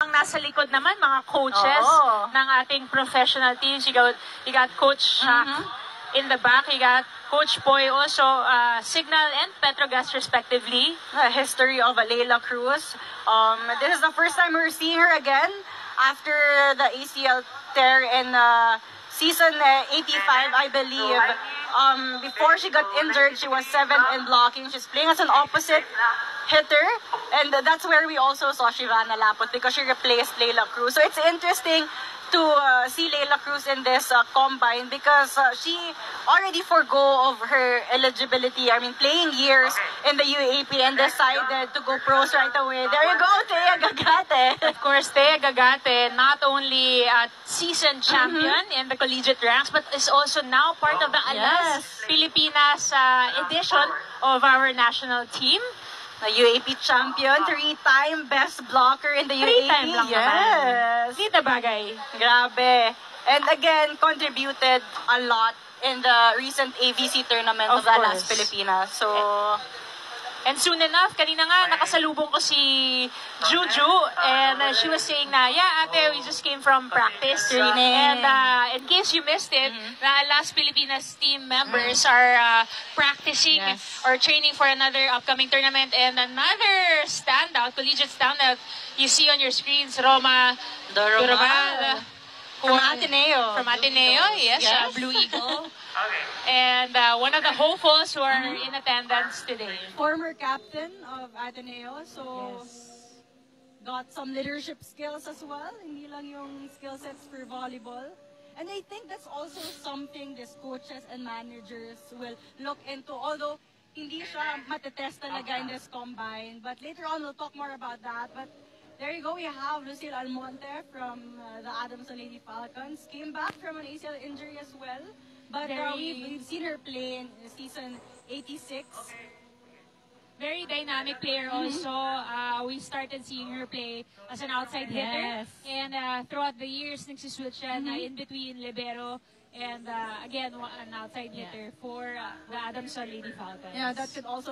Ang nasa likod naman, mga coaches ng ating professional teams. You got Coach Shaq in the back. You got Coach Boy also, Signal and Petrogas respectively. The history of Leila Cruz. This is the first time we're seeing her again after the ACL tear in season 85, I believe. Before she got injured, she was 7th in blocking. She's playing as an opposite hitter, and that's where we also saw Shivana Lapot because she replaced Leila Cruz. So it's interesting to see Leila Cruz in this combine because she already forgo of her eligibility. I mean, playing years in the UAP and decided to go pros right away. There you go, Thea Gagate. Of course, Thea Gagate, not only a seasoned champion in the collegiate ranks, but is also now part of the Alas Pilipinas edition of our national team. The UAP champion, 3-time best blocker in the UAP. 3-time lang naman. Hindi na bagay. Grabe. And again, contributed a lot in the recent AVC tournament of the Alas Pilipinas. So, and soon enough, kanina nga, nakasalubong ko si Juju, and she was saying na, yeah, ate, we just came from practice. And in case you missed it, the Alas Pilipinas team members are practicing or training for another upcoming tournament. And another standout, collegiate standout, you see on your screens, Roma Doromal. From Ateneo. From Ateneo, yes. Blue Eagle. And one of the hopefuls who are in attendance today. Former captain of Ateneo, so got some leadership skills as well. Hindi lang yung skill sets for volleyball. And I think that's also something these coaches and managers will look into. Although hindi siya matetest talaga in this combine. But later on, we'll talk more about that. But there you go, we have Lucille Almonte from the Adamson Lady Falcons. Came back from an ACL injury as well. But we've seen her play in season 86. Very dynamic player also. We started seeing her play as an outside hitter. And throughout the years, nagsiswitch siya na in between libero and again, an outside hitter for the Adamson Lady Falcons. Yeah, that could also